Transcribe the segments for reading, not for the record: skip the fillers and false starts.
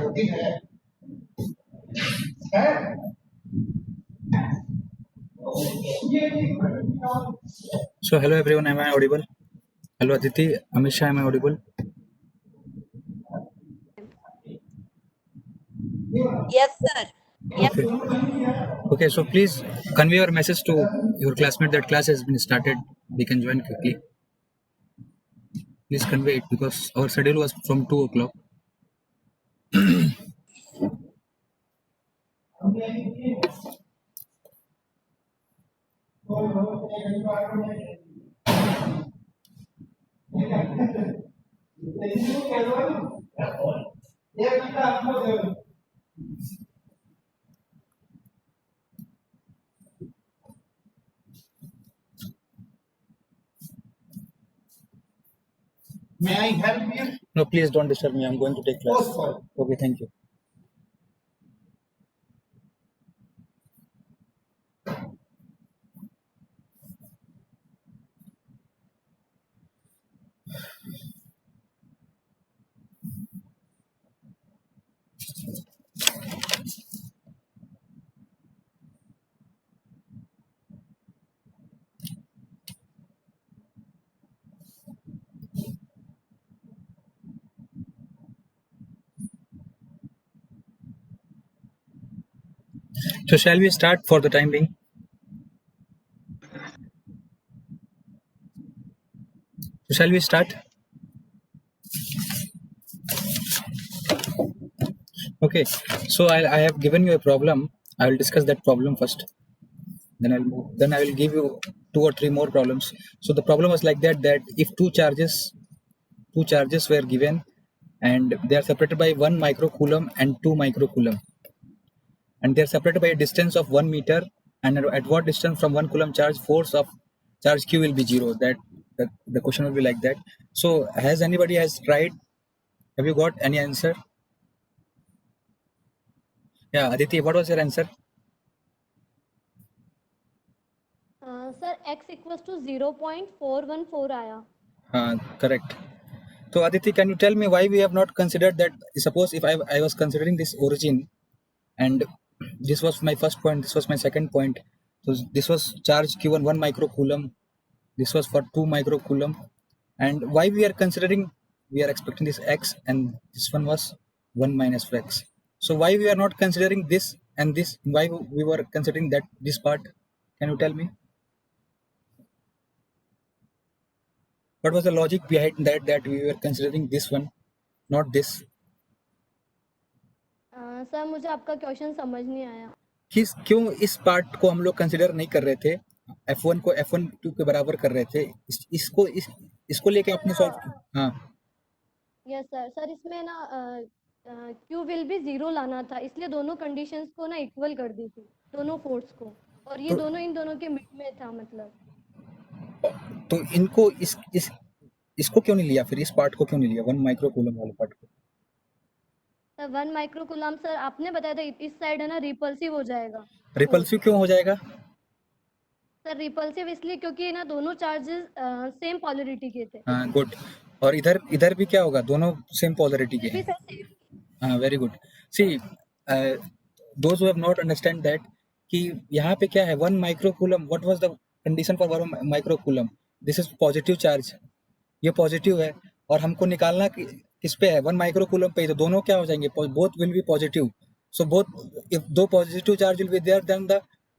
So hello everyone, am I audible? Hello Aditi, Amisha, am I audible? Yes, sir. Okay. Okay, so please convey your message to your classmate that class has been started. They can join quickly. Please convey it because our schedule was from 2 o'clock. May I help you? No, please don't disturb me. I'm going to take class. Okay, thank you. So shall we start for the time being? So shall we start? Okay. So I have given you a problem. I will discuss that problem first. Then I'll move. Then I will give you 2 or 3 more problems. So the problem was like that if two charges were given and they are separated by 1 microcoulomb and 2 microcoulomb, and they are separated by a distance of 1 meter, and at what distance from 1 coulomb charge force of charge q will be 0. The question will be like that. So has anybody has tried? Have you got any answer? Yeah, Aditi, what was your answer? Sir x equals to 0.414 आया. Correct. So Aditi, can you tell me why we have not considered that? Suppose if I was considering this origin, and this was my first point, this was my second point. So this was charge q1 1 microcoulomb, this was for 2 microcoulomb, and why we are considering, we are expecting this x, and this one was 1 minus x. So why we are not considering this and this? Why we were considering that this part? Can you tell me? What was the logic behind that we were considering this one, not this? Sir मुझे आपका question समझ नहीं आया. क्यों इस part को हम लोग कंसिडर नहीं कर रहे थे? F1 को F1 के बराबर कर रहे थे. इसको लेके आपने सॉल्व. हाँ. यस सर इसमें ना Q विल भी 0 लाना था, इसलिए दोनों कंडीशंस को ना इक्वल कर दी थी, दोनों फोर्स को, और ये दोनों इन दोनों के मिड में था. मतलब तो इनको इसको क्यों नहीं लिया, फिर इस पार्ट को क्यों नहीं लिया, 1 माइक्रोकूलम वाले पार्ट को? सर 1 माइक्रोकूलम सर आपने बताया था इस साइड है ना रिपल्सिव हो जाएगा. रिपल्सिव क्यों हो जाएगा? सर रिपल्सिव इसलिए क्योंकि ना दोनों चार्जेस सेम पोलैरिटी के थे. हाँ, गुड. और इधर भी क्या होगा, दोनों सेम पोलैरिटी के हैं. हाँ, very good. C those who have not understand that कि यहाँ पे क्या है, 1 microcoulomb. What was the condition for 1 microcoulomb? This is positive charge, ये पॉजिटिव है, और हमको निकालना किस पे है, 1 माइक्रोकूलम पे. तो दोनों क्या हो जाएंगे, both will be positive. So both, if दो positive charge will be there, then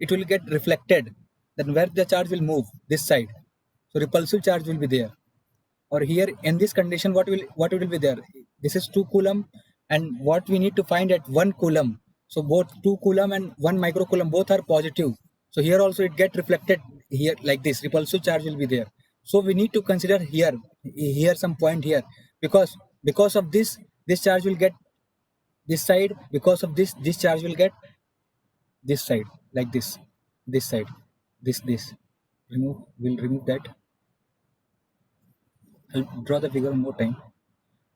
it will get reflected, then where the charge will move, this side. So repulsive charge will be there. Or here in this condition, what will be there? This is 2 coulomb, and what we need to find at 1 coulomb. So both 2 coulomb and 1 microcoulomb both are positive. So here also it get reflected here like this. Repulsive charge will be there. So we need to consider here some point here, because of this charge will get this side. Because of this charge will get this side, like this side, this. We'll remove that. I'll draw the figure one more time.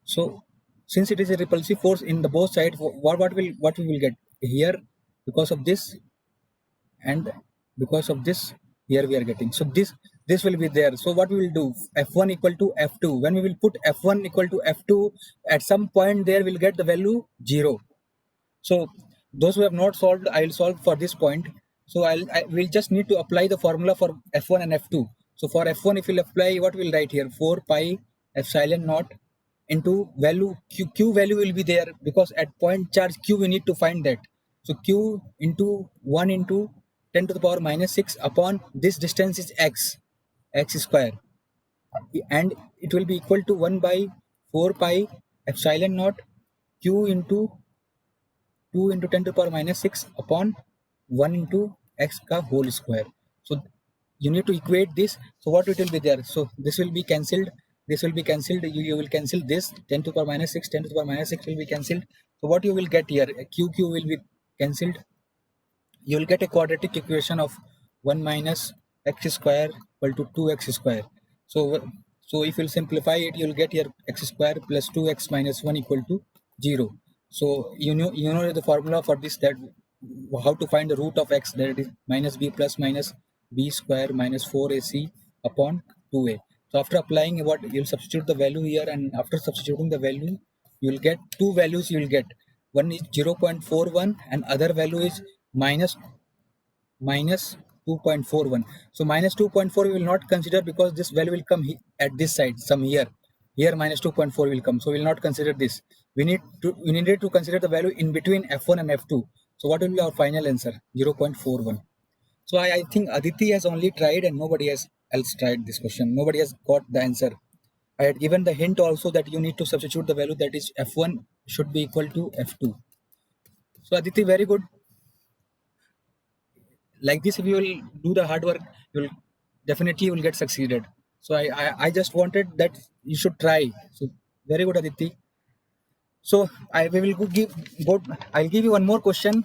So since it is a repulsive force in the both sides, what we will get here, because of this, and because of this, here we are getting. So this will be there. So what we will do, F1 equal to F2. When we will put F1 equal to F2, at some point there we'll get the value 0. So those who have not solved, I will solve for this point. So I will just need to apply the formula for F1 and F2. So for F1, if we'll apply, what we'll write here, 4 pi epsilon naught into value, Q value will be there, because at point charge Q we need to find that. So Q into 1 into 10 to the power minus 6 upon this distance is x square, and it will be equal to 1 by 4 pi epsilon naught Q into 2 into 10 to the power minus 6 upon 1 into x ka whole square. So you need to equate this. So what it will be there? So this will be cancelled. This will be cancelled. You will cancel this 10 to the power minus 6. 10 to the power minus 6 will be cancelled. So what you will get here? Q will be cancelled. You will get a quadratic equation of 1 minus x square equal to 2x square. So if you simplify it, you will get here x square plus 2x minus 1 equal to 0. So you know the formula for this, that how to find the root of x, that is minus b plus minus b square minus 4ac upon 2a. So after applying what, you'll substitute the value here, and after substituting the value, you will get two values. You will get one is 0.41 and other value is minus 2.41. So minus 2.4 we will not consider, because this value will come at this side, some here minus 2.4 will come, so we will not consider this. We needed to consider the value in between F1 and F2. So what will be our final answer? 0.41. So I think Aditi has only tried and nobody else tried this question. Nobody has got the answer. I had given the hint also that you need to substitute the value, that is F1 should be equal to F2. So Aditi, very good. Like this, if you will do the hard work, you will definitely get succeeded. So I just wanted that you should try. So very good, Aditi. So I'll give you one more question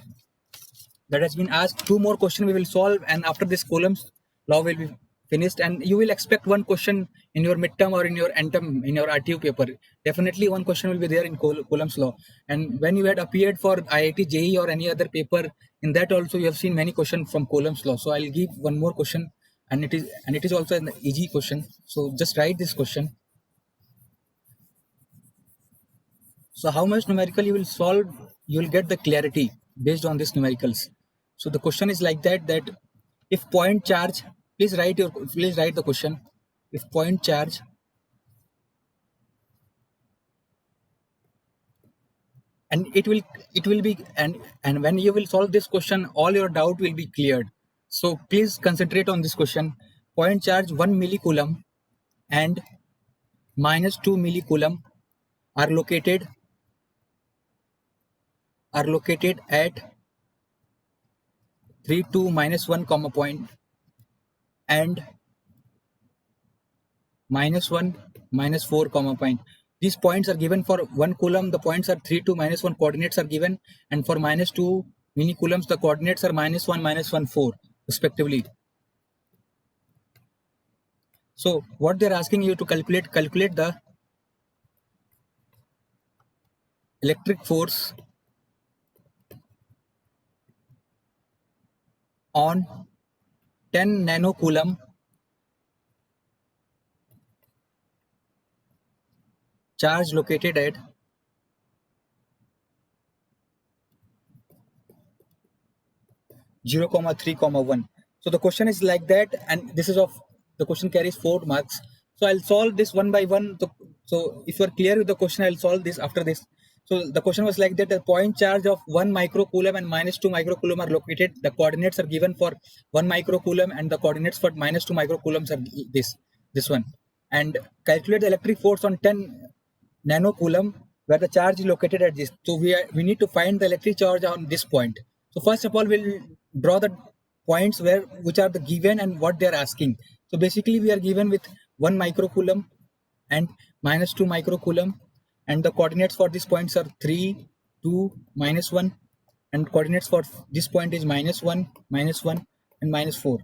that has been asked. Two more questions we will solve, and after this Coulomb's law will be finished, and you will expect one question in your midterm or in your NTEM, in your RTU paper. Definitely one question will be there in Coulomb's law. And when you had appeared for IIT JEE or any other paper, in that also you have seen many questions from Coulomb's law. So I'll give one more question, and it is also an easy question. So just write this question. So how much numerical you will solve, you will get the clarity based on these numericals. So the question is like that if point charge, please write the question. If point charge and it will be, and when you will solve this question, all your doubt will be cleared. So please concentrate on this question. Point charge 1 millicoulomb and minus 2 millicoulomb are located at 3, 2, minus 1 comma point and minus 1, minus 4 comma point. These points are given for 1 coulomb. The points are 3, 2, minus 1 coordinates are given, and for minus 2 millicoulombs, the coordinates are minus 1, 4 respectively. So what they're asking you to calculate the electric force on 10 nanocoulomb charge located at 0,3,1. So the question is like that, and this is the question carries 4 marks. So I'll solve this one by one. So if you are clear with the question, I'll solve this after this. So the question was like that: the point charge of 1 microcoulomb and minus 2 microcoulomb are located. The coordinates are given for 1 microcoulomb, and the coordinates for minus 2 microcoulombs are this one. And calculate the electric force on 10 nanocoulomb where the charge is located at this. So we need to find the electric charge on this point. So first of all, we'll draw the points which are the given and what they are asking. So basically, we are given with 1 microcoulomb and minus 2 microcoulomb, and the coordinates for these points are 3, 2, minus 1, and coordinates for this point is minus 1, and minus 4.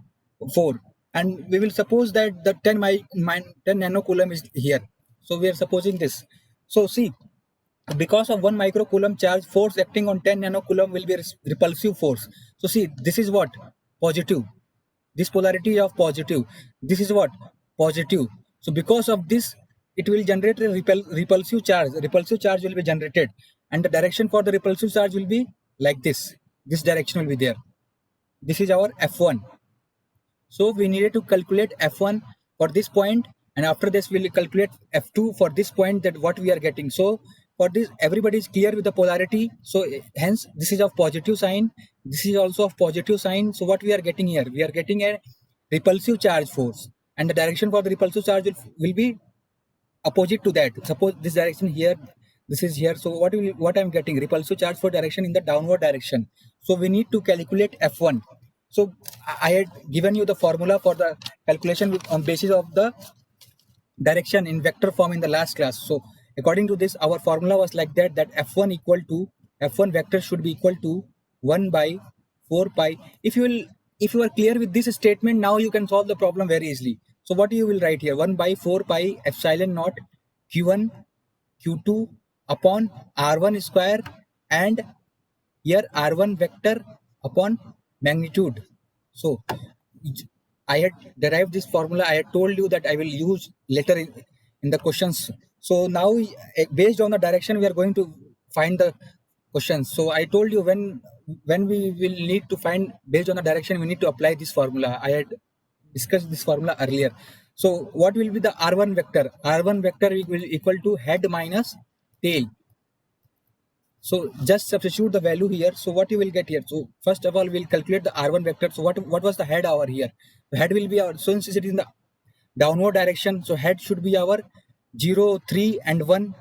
And we will suppose that the 10 nanocoulomb is here. So we are supposing this. So see, because of 1 microcoulomb charge, force acting on 10 nanocoulomb will be repulsive force. So see, this is what? Positive. This polarity is of positive. This is what? Positive. So because of this, it will generate a repulsive charge. Repulsive charge will be generated, and the direction for the repulsive charge will be like this. This direction will be there. This is our F1. So we needed to calculate F1 for this point, and after this we'll calculate F2 for this point, that what we are getting. So for this, everybody is clear with the polarity. So hence this is of positive sign. This is also of positive sign. So what we are getting here? We are getting a repulsive charge force, and the direction for the repulsive charge will be opposite to that. Suppose this direction here, this is here. So what I'm getting? Repulsive charge for direction in the downward direction. So we need to calculate F1. So I had given you the formula for the calculation on basis of the direction in vector form in the last class. So according to this, our formula was like that, that F1 vector should be equal to 1 by 4 pi. If you are clear with this statement, now you can solve the problem very easily. So what you will write here? 1 by 4 pi epsilon naught q1 q2 upon r1 square, and here r1 vector upon magnitude. So I had derived this formula. I had told you that I will use later in the questions. So now based on the direction, we are going to find the questions. So I told you when we will need to find based on the direction, we need to apply this formula. I had discussed this formula earlier. So what will be the R1 vector? R1 vector will equal to head minus tail. So just substitute the value here. So what you will get here? So first of all, we'll calculate the R1 vector. So what was the head over here? The head will be our, so since it is in the downward direction, so head should be our 0, 3 and 1.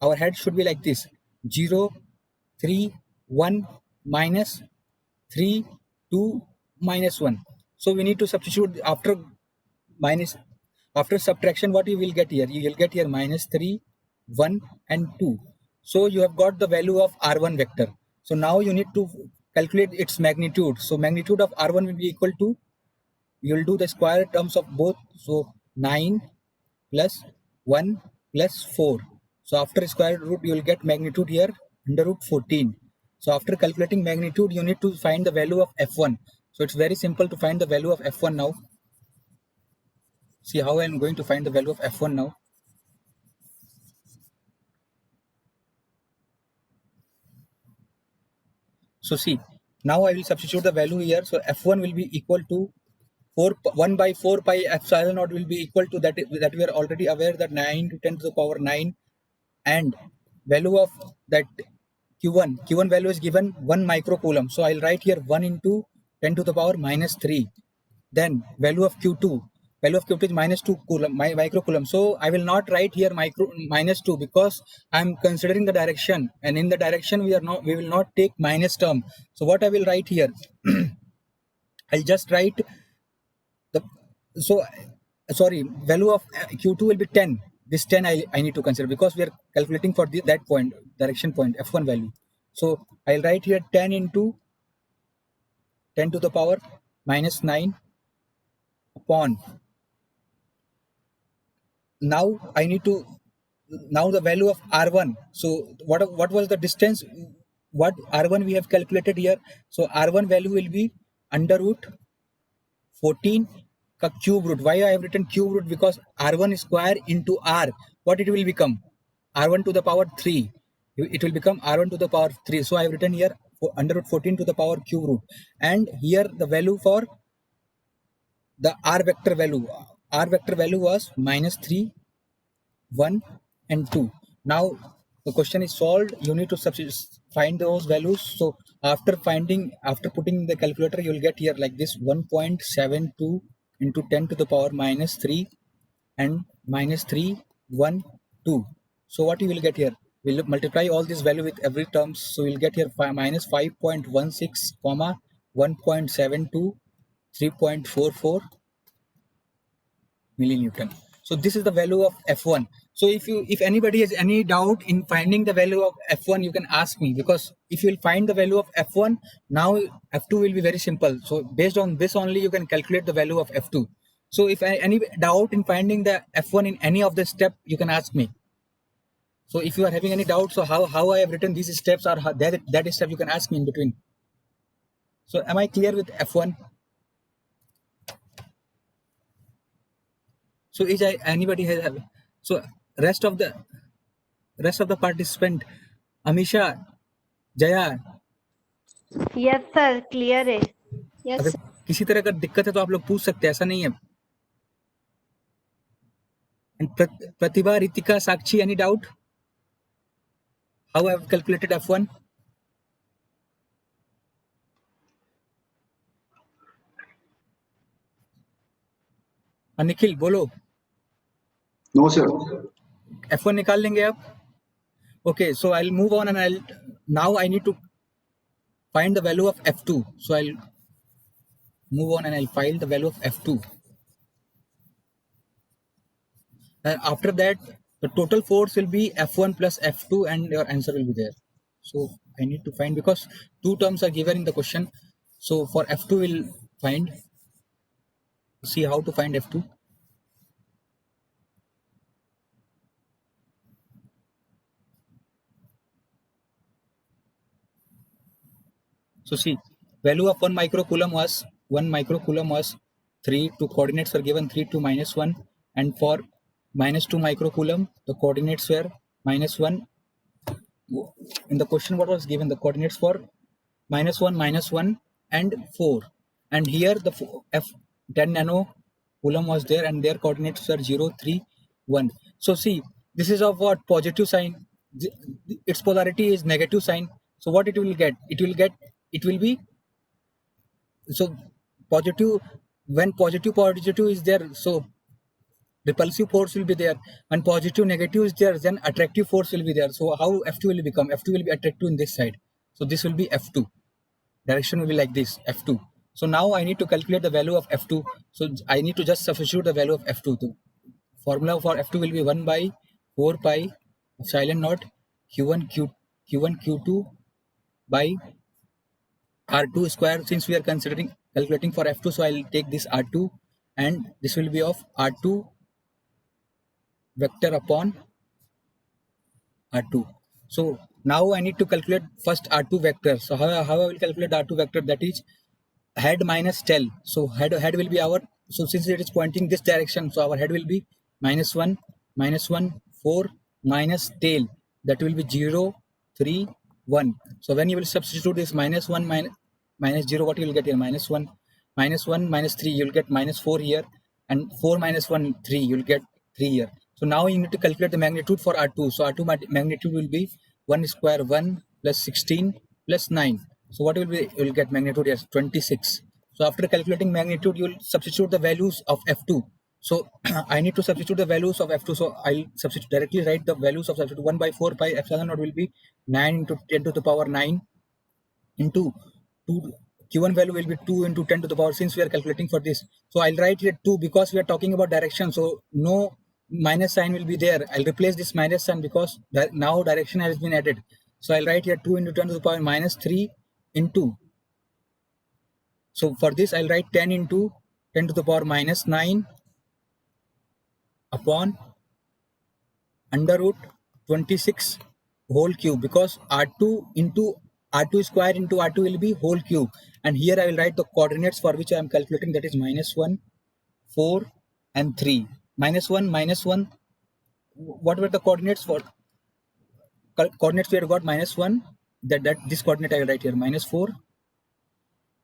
Our head should be like this: 0, 3, 1, minus 3, 2, minus 1. So we need to substitute after subtraction. What you will get here? You will get here minus 3, 1 and 2. So you have got the value of R1 vector. So now you need to calculate its magnitude. So magnitude of R1 will be equal to, you will do the square terms of both. So 9 plus 1 plus 4. So after square root, you will get magnitude here under root 14. So after calculating magnitude, you need to find the value of F1. So it's very simple to find the value of F1 now. See how I am going to find the value of F1 now. So see, now I will substitute the value here. So F1 will be equal to 1 by 4 pi epsilon naught will be equal to that we are already aware that 9 to 10 to the power 9, and value of that Q1 value is given 1 microcoulomb. So I'll write here 1 into 10 to the power minus 3. Then value of Q2 is minus 2 microcoulomb. So I will not write here minus 2 because I'm considering the direction, and in the direction we will not take minus term. So what I will write here, I'll just write value of Q2 will be 10. This 10 I need to consider because we are calculating for that point, direction point, F1 value. So I'll write here 10 into 10 to the power minus 9 upon. Now the value of R1. So what was the distance? What R1 we have calculated here? So R1 value will be under root 14 ka cube root. Why I have written cube root? Because R1 square into R. What it will become? R1 to the power 3. It will become R1 to the power 3. So I have written here under root 14 to the power cube root. And here the value for the R vector value. R vector value was minus 3, 1 and 2. Now the question is solved. You need to find those values. So after putting in the calculator, you will get here like this: 1.72 into 10 to the power minus 3 and minus 3, 1, 2. So what you will get here? We'll multiply all this value with every term. So we'll get here minus 5.16, 1.72, 3.44 millinewton. So this is the value of F1. So if anybody has any doubt in finding the value of F1, you can ask me, because if you will find the value of F1, now F2 will be very simple. So based on this only, you can calculate the value of F2. So if any doubt in finding the F1 in any of the step, you can ask me. So if you are having any doubt, so how I have written these steps, or that step, you can ask me in between. So am I clear with F1? So is anybody has so rest of the participant, Amisha, Jaya, Yes, sir. Clear है. Yes, अगर sir. किसी तरह का दिक्कत है तो आप लोग पूछ सकते हैं, ऐसा नहीं है. And Pratibha, Ritika, Sakshi, any doubt? How I have calculated F1? Nikhil बोलो. No, sir. F1 निकाल लेंगे आप. Okay, so I'll move on and now I need to find the value of F2. So I'll move on and I'll find the value of F2. And after that, the total force will be F1 plus F2 and your answer will be there. So I need to find, because two terms are given in the question. So for F2 we'll find, see how to find F2. So see, value of 1 microcoulomb was 3, two coordinates were given 3 to -1, and for -2 microcoulomb the coordinates were -1. In the question what was given, the coordinates for -1 and 4, and here the 10 nano coulomb was there and their coordinates were 0, 3, 1. So see, this is of what? Positive sign. Its polarity is negative sign. So what it will get? It will be so positive. When positive is there, so repulsive force will be there. When positive negative is there, then attractive force will be there. So how F2 will become? F2 will be attractive in this side. So this will be F2. Direction will be like this, F2. So now I need to calculate the value of F2. So I need to just substitute the value of F2. The formula for F2 will be 1 by 4 pi epsilon naught Q1 Q2 by R2 square. Since we are calculating for F2, so I'll take this R2 and this will be of R2 vector upon R2. So now I need to calculate first R2 vector. So how I will calculate R2 vector? That is head minus tail. So head will be our, so since it is pointing this direction, so our head will be -1, -1, 4, minus tail, that will be 0, 3, 1. So when you will substitute this -1 minus 0, what you will get here? -1, -1, -3, you will get -4 here, and 4 minus 1, 3, you will get 3 here. So now you need to calculate the magnitude for R2. So R2 magnitude will be 1 square 1 plus 16 plus 9. So what will be? You will get magnitude as 26. So after calculating magnitude, you will substitute the values of F2. So I need to substitute the values of F2. So I'll substitute, directly write the values of substitute. 1 by 4 pi epsilon naught will be 9 into 10 to the power 9 into 2. Q1 value will be 2 into 10 to the power, since we are calculating for this. So I'll write here 2 because we are talking about direction. So no minus sign will be there. I'll replace this minus sign because now direction has been added. So I'll write here 2 into 10 to the power -3 into. So for this I'll write 10 into 10 to the power -9 upon under root 26 whole cube, because R2 square into R2 will be whole cube, and here I will write the coordinates for which I am calculating, that is -1, 4 and 3. -1, what were the coordinates for? Coordinates we have got -1, that this coordinate I will write here, -4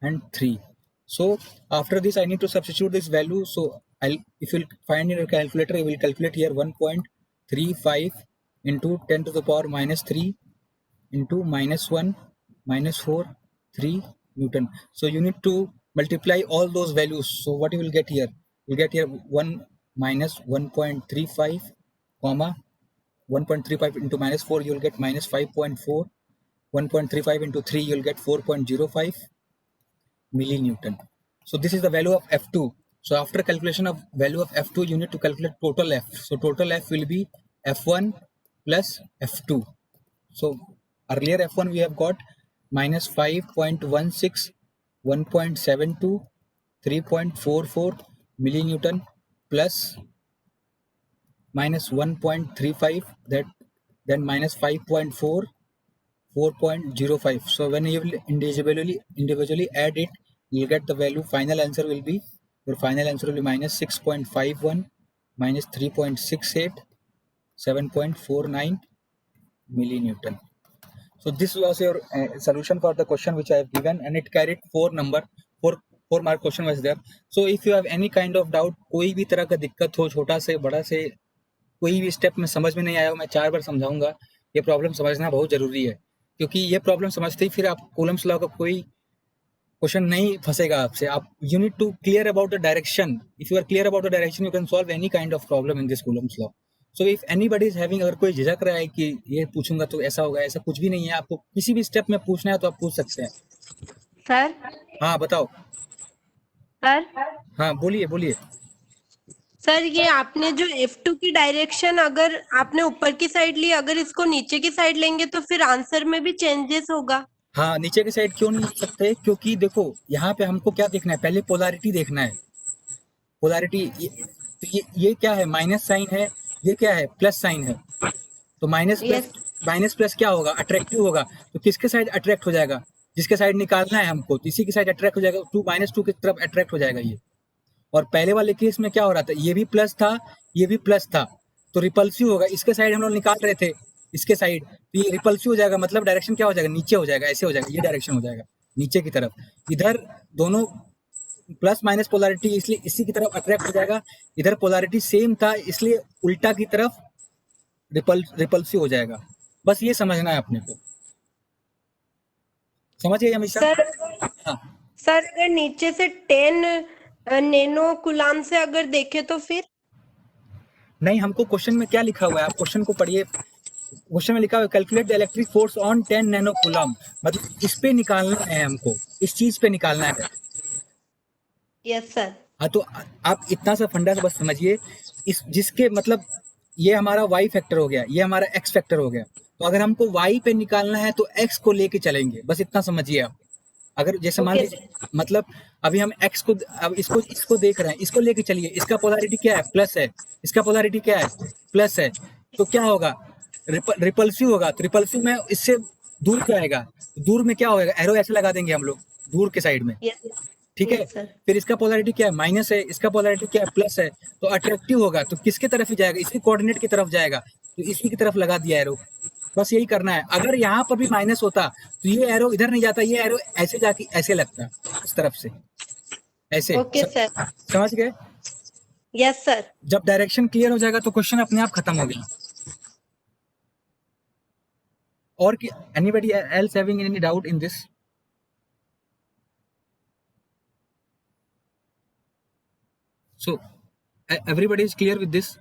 and 3. So after this I need to substitute this value. So if you find in your calculator, you will calculate here 1.35 into 10 to the power -3 into -1, -4, 3 Newton. So you need to multiply all those values. So what you will get here? You will get here 1 minus 1.35 comma 1.35 into -4, you will get -5.4. 1.35 into 3, you will get 4.05 millinewton. So this is the value of F2. So after calculation of value of F2, you need to calculate total F. So total F will be F1 plus F2. So earlier F1 we have got -5.16, 1.72, 3.44 millinewton plus -1.35, then -5.4, 4.05. So when you will individually add it, you will get the value. Final answer will be, your final answer will be -6.51, minus 3.68, 7.49 millinewton. So this was your solution for the question which I have given, and it carried 4 mark question was there. So if you have any kind of doubt, कोई भी तरह का दिक्कत हो, छोटा से बड़ा से, कोई भी स्टेप में समझ में नहीं आया हो, मैं 4 बार समझाऊंगा. ये प्रॉब्लम समझना बहुत जरूरी है, क्योंकि ये प्रॉब्लम समझते ही फिर आप कूलम्स लॉ का कोई क्वेश्चन नहीं फंसेगा आपसे. आप you need to clear about the direction. If you are clear about the direction, you can solve any kind of problem in this Coulomb's law. So if anybody is having, अगर कोई झिझक रहा है कि ये पूछूंगा तो ऐसा होगा, ऐसा कुछ भी नहीं है. आपको किसी भी स्टेप में पूछना है तो आप पूछ सकते हैं. सर हाँ बताओ. सर हाँ बोलिए बोलिए. सर ये आपने जो F2 की डायरेक्शन अगर आपने ऊपर की साइड ली, अगर इसको नीचे की साइड लेंगे तो फिर आंसर में भी चेंजेस होगा. हाँ, नीचे की साइड क्यों नहीं लिख सकते? क्योंकि देखो यहाँ पे हमको क्या देखना है, पहले पोलैरिटी देखना है. पोलैरिटी ये क्या है? माइनस साइन है. ये क्या है? प्लस साइन है. तो माइनस प्लस क्या होगा? अट्रैक्टिव होगा. तो किसके साइड अट्रैक्ट हो जाएगा? जिसके साइड निकालना है हमको, तो इसी की साइड अट्रैक्ट हो जाएगा. -2 की तरफ अट्रैक्ट हो जाएगा ये. और पहले वाले केस में क्या हो रहा था? ये भी प्लस था, ये भी प्लस था, तो रिपल्सिव होगा. इसके साइड हम लोग निकाल रहे थे, इसके साइड, तो ये रिपल्सिव हो जाएगा. मतलब डायरेक्शन क्या हो जाएगा? नीचे हो जाएगा. ऐसे हो जाएगा, ये डायरेक्शन हो जाएगा नीचे की तरफ. इधर दोनों प्लस माइनस पोलैरिटी, इसलिए इसी की तरफ अट्रैक्ट हो जाएगा. इधर पोलैरिटी सेम था, इसलिए उल्टा की तरफ रिपल्सिव हो जाएगा. बस ये समझना है अपने को. समझिए हमेशा. सर हाँ, सर अगर नीचे से 10 नैनो कूलाम से अगर देखें तो फिर नहीं, हमको क्वेश्चन में क्या लिखा हुआ है? आप क्वेश्चन को पढ़िए. क्वेश्चन में लिखा हुआ है calculate the electric force on 10 nano coulomb. मतलब इस पे निकालना है हमको, इस चीज पे निकालना है. Yes sir. हाँ, तो आप इतना सा फंडा से बस समझिए. इस जिसके मतलब ये हमारा y फैक्टर हो गया, ये हमारा x फैक्टर हो गया. तो अगर हमको y पे निकालना है तो x को लेके चलेंगे. बस इतना समझिए आप. अगर जैसे मान Okay, लीजिए, मतलब अभी हम x को, अब इसको देख रहे हैं, इसको लेके चलिए. इसका पोलैरिटी क्या है? प्लस है. इसका पोलैरिटी क्या है? प्लस है. तो क्या होगा? रिपल्सिव होगा. तो रिपल्सिव में इससे दूर क्या आएगा? दूर में क्या होगा? एरो ऐसे लगा देंगे हम लोग दूर के साइड में. यस ठीक है. Yes sir. फिर इसका पोलैरिटी क्या है? माइनस है. इसका पोलैरिटी क्या है? प्लस है. तो अट्रैक्टिव होगा, तो किसके तरफ ही जाएगा? इसके कोऑर्डिनेट की तरफ जाएगा. तो इसी की तरफ लगा दिया एरो. बस यही करना है. अगर यहाँ पर भी माइनस होता तो ये एरो इधर नहीं जाता, ये एरो ऐसे जाके ऐसे लगता, इस तरफ से ऐसे. Okay sir. समझ गए? Yes sir. जब डायरेक्शन क्लियर हो जाएगा तो क्वेश्चन अपने आप खत्म हो गया. और anybody else having any doubt in this? So everybody is clear with this?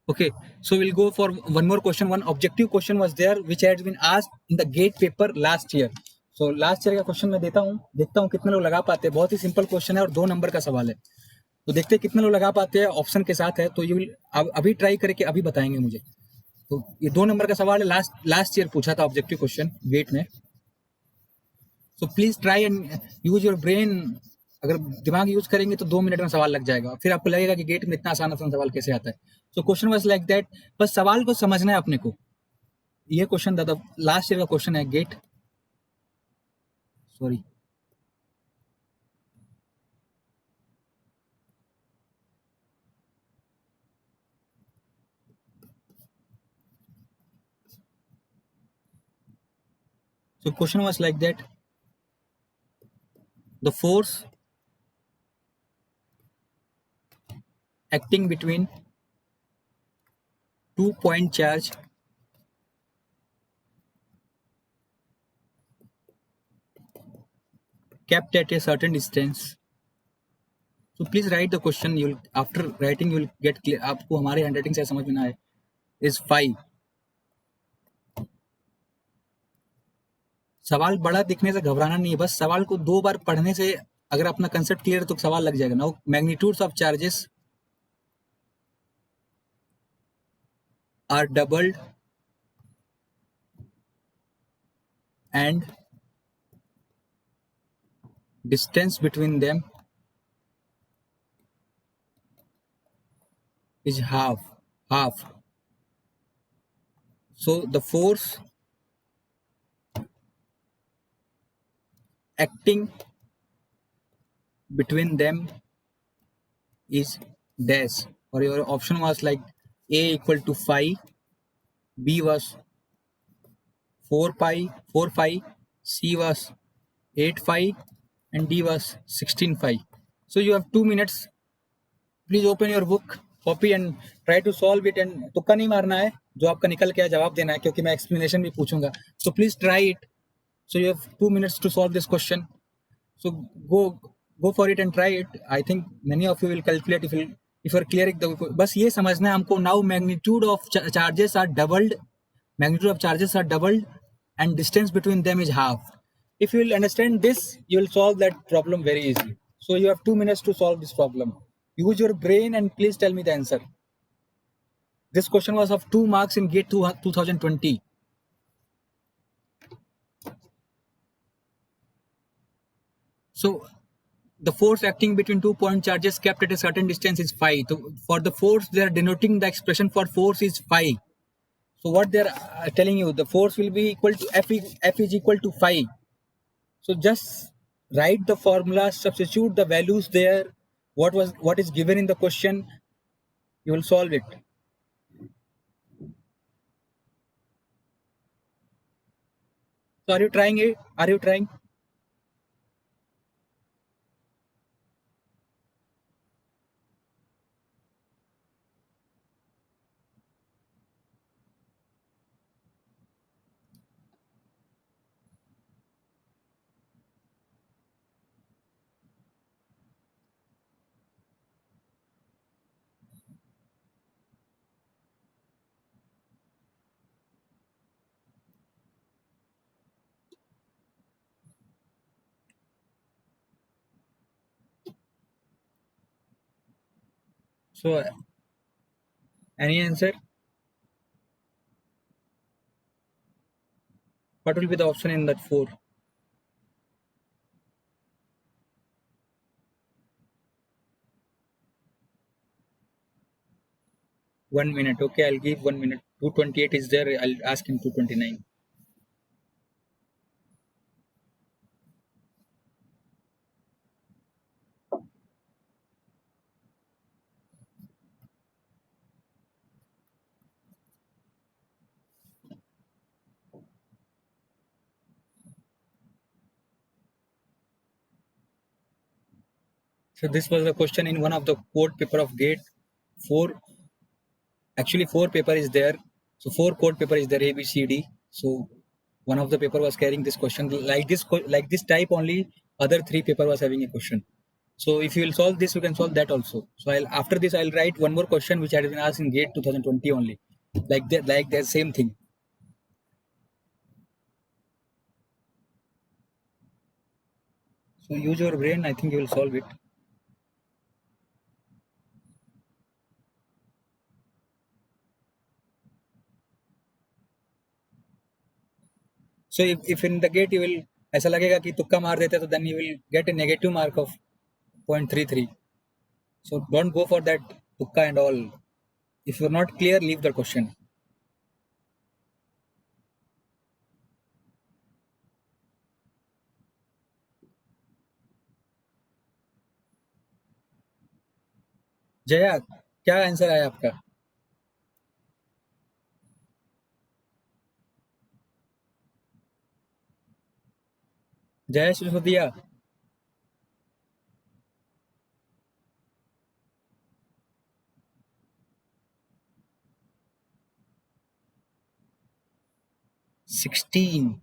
Okay, so we'll go for one more question. One objective question was there which had been asked in the GATE paper last year. So last year का question मैं देखता हूँ कितने लोग लगा पाते हैं. बहुत ही सिंपल क्वेश्चन है और 2 नंबर का सवाल है. तो देखते हैं कितने लोग लगा पाते हैं. ऑप्शन के साथ है, तो ये अभी ट्राई करके अभी बताएंगे मुझे. तो ये 2 नंबर का सवाल है. लास्ट ईयर पूछा था ऑब्जेक्टिव क्वेश्चन गेट में. So please try and use your brain. अगर दिमाग यूज करेंगे तो 2 मिनट में सवाल लग जाएगा. फिर आपको लगेगा कि गेट में इतना आसान सवाल कैसे आता है. So question was like that. बस सवाल को समझना है अपने को. ये क्वेश्चन दादा लास्ट ईयर का क्वेश्चन है GATE. Sorry, so question was like that. The force acting between 2 point charge kept at a certain distance. So please write the question. You'll after writing you will get clear. आपको हमारे handwriting से समझ में ना आए. Is 5. सवाल बड़ा दिखने से घबराना नहीं है. बस सवाल को 2 बार पढ़ने से अगर अपना कंसेप्ट क्लियर है तो सवाल लग जाएगा. Now magnitudes of charges are doubled and distance between them is half. So the force acting between them is dash, or your option was like A equal to 5, B was 4 pi, C was 8 pi, and D was 16 pi. So you have 2 minutes. Please open your book, copy and try to solve it. And तुक्का नहीं मारना है, जो आपका निकल के आए जवाब देना है, क्योंकि मैं explanation भी पूछूंगा. So please try it. So you have 2 minutes to solve this question. So go for it and try it. I think many of you will calculate if you are clearing the. बस ये समझना है हमको. Now magnitude of charges are doubled. Magnitude of charges are doubled, and distance between them is half. If you will understand this, you will solve that problem very easily. So you have 2 minutes to solve this problem. Use your brain and please tell me the answer. This question was of 2 marks in GATE 2020. So the force acting between 2 point charges kept at a certain distance is phi. So for the force, they are denoting the expression for force is phi. So what they are telling you, the force will be equal to F is equal to phi. So just write the formula, substitute the values there. What is given in the question, you will solve it. So are you trying it? Are you trying? So any answer? What will be the option in that 4? 1 minute. Okay, I'll give 1 minute. 228 is there. I'll ask him 229. So this was the question in one of the code paper of GATE 4. Actually 4 paper is there. So 4 code paper is there, A, B, C, D. So one of the paper was carrying this question like this type only. Other 3 paper was having a question. So if you will solve this, you can solve that also. So after this I'll write one more question which had been asked in GATE 2020 only. Like that same thing. So use your brain. I think you will solve it. So if in the GATE you will ऐसा लगेगा कि तुक्का मार देते तो then you will get a negative mark of 0.33. So don't go for that tukka and all. If you're not clear, leave the question. Jaya, क्या answer आया आपका? जया सिसोदिया, $16.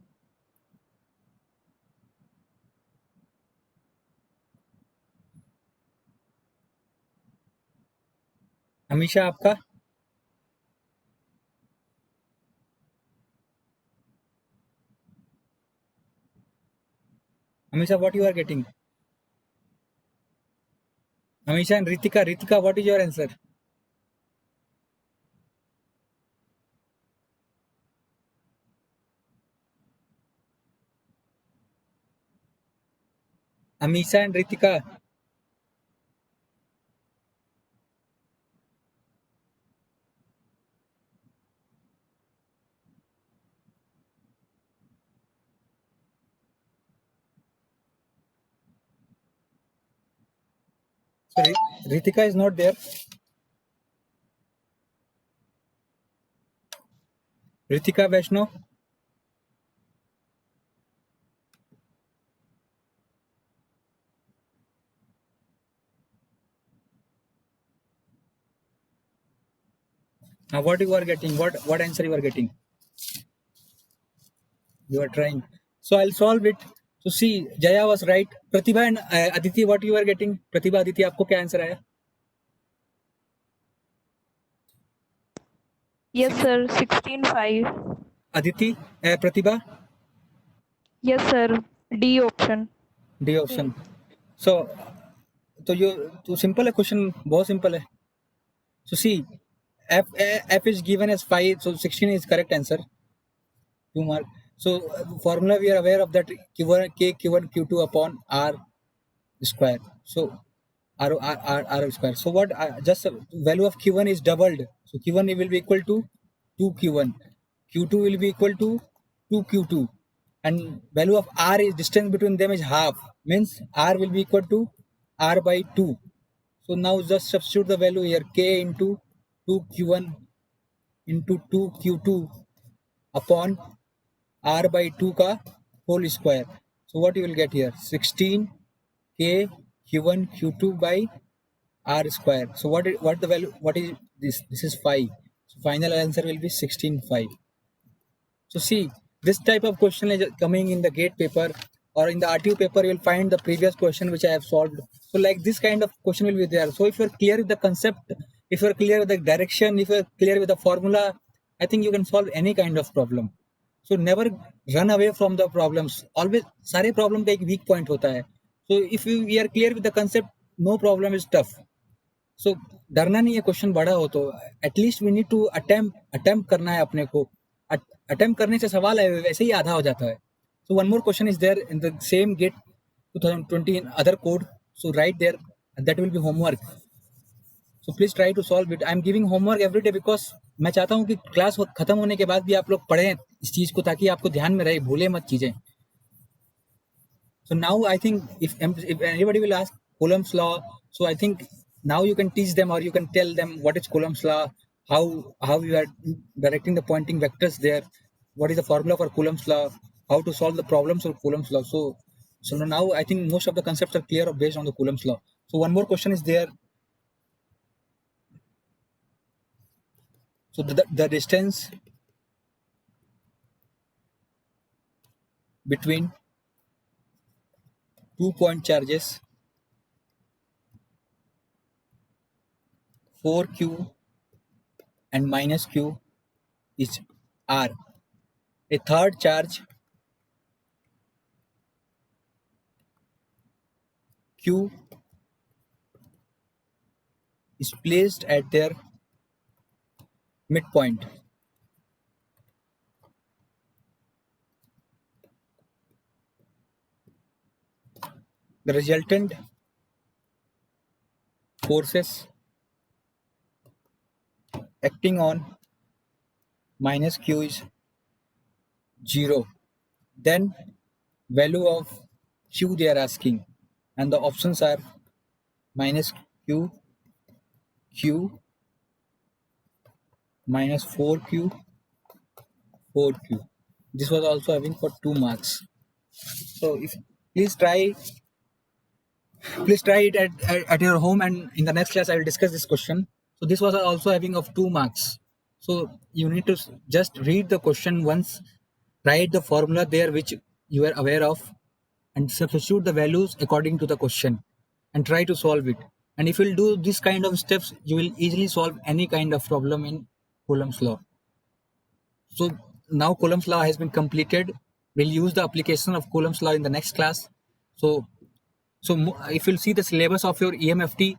हमेशा आपका? हमेशा, what you are getting? Amisha and Ritika, what is your answer? Amisha and Ritika. So Ritika is not there. Ritika Vaishnav. Now what you are getting? What answer you are getting? You are trying. So I'll solve it. So see, Jaya was right. Pratibha and Aditi, what you are getting? Pratibha, Aditi, आपको क्या answer आया? Yes, sir. 16.5. Aditi, Pratibha, Yes, sir. D option. D option. So तो simple है question, बहुत simple है. So see, f is given as 5, so 16 is correct answer. 2 mark. So formula we are aware of that Q1 K Q1 Q2 upon R square. So R square. So what just value of Q1 is doubled. So Q1 will be equal to 2Q1. Q2 will be equal to 2Q2. And value of R is distance between them is half. Means R will be equal to R by 2. So now just substitute the value here. K into 2Q1 into 2Q2 upon R by 2 का whole square. So what you will get here? 16 K Q1 Q2 by R square. So what the value? What is this? This is 5. So final answer will be 16.5. So see, this type of question is coming in the GATE paper or in the RTU paper. You will find the previous question which I have solved. So like this kind of question will be there. So if you are clear with the concept, if you are clear with the direction, if you are clear with the formula, I think you can solve any kind of problem. So never run away from the problems. Always सारे problem का एक weak point होता है. So if we are clear with the concept, no problem is tough. So डरना नहीं है question बड़ा हो तो at least we need to attempt करना है अपने को. अटेम्प्ट करने से सवाल है वैसे ही आधा हो जाता है. So one more question is there in the same GATE 2020 in other code. So write there, and that will be homework. So please try to solve it. I am giving homework every day because मैं चाहता हूँ कि class खत्म होने के बाद भी आप लोग पढ़ें इस चीज को ताकि आपको ध्यान में रहे, भूले मत चीजें. So now I think if anybody will ask Coulomb's law, so I think now you can teach them or you can tell them what is Coulomb's law, how you are directing the pointing vectors there, what is the formula for Coulomb's law, how to solve the problems of Coulomb's law. So now I think most of the concepts are clear based on the Coulomb's law. So one more question is there. So the distance between 2 point charges 4Q and minus Q is R. A third charge Q is placed at their midpoint. The resultant forces acting on minus Q is 0. Then value of Q they are asking, and the options are minus Q, Q, minus 4Q, 4Q. This was also having for 2 marks. So if please try it at your home, and in the next class I will discuss this question. So this was also having of 2 marks. So you need to just read the question once, write the formula there which you are aware of, and substitute the values according to the question and try to solve it. And if you'll do this kind of steps, you will easily solve any kind of problem in Coulomb's law. So now Coulomb's law has been completed. We'll use the application of Coulomb's law in the next class. So if you'll see the syllabus of your EMFT,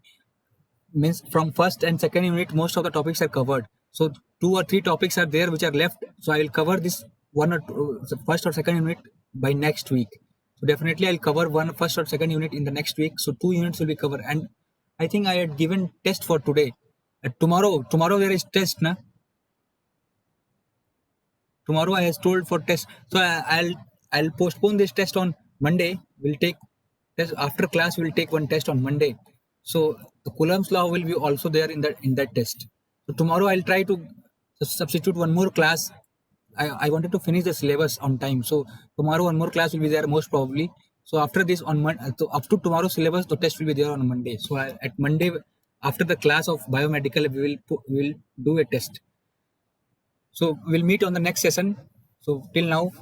means from first and second unit, most of the topics are covered. So 2 or 3 topics are there which are left. So I will cover this one or two, first or second unit by next week. So definitely I'll cover first or second unit in the next week. So 2 units will be covered. And I think I had given test for today. Tomorrow there is test, na? Tomorrow I has told for test. So I'll postpone this test on Monday. We'll take test after class. We'll take one test on Monday. So the Coulomb's law will be also there in that test. So tomorrow I'll try to substitute one more class. I wanted to finish the syllabus on time. So tomorrow one more class will be there most probably. So after this on so up to tomorrow's syllabus, the test will be there on Monday. So at Monday after the class of biomedical, we will do a test. So we'll meet on the next session. So till now,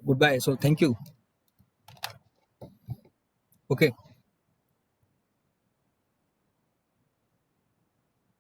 goodbye. So thank you. Okay.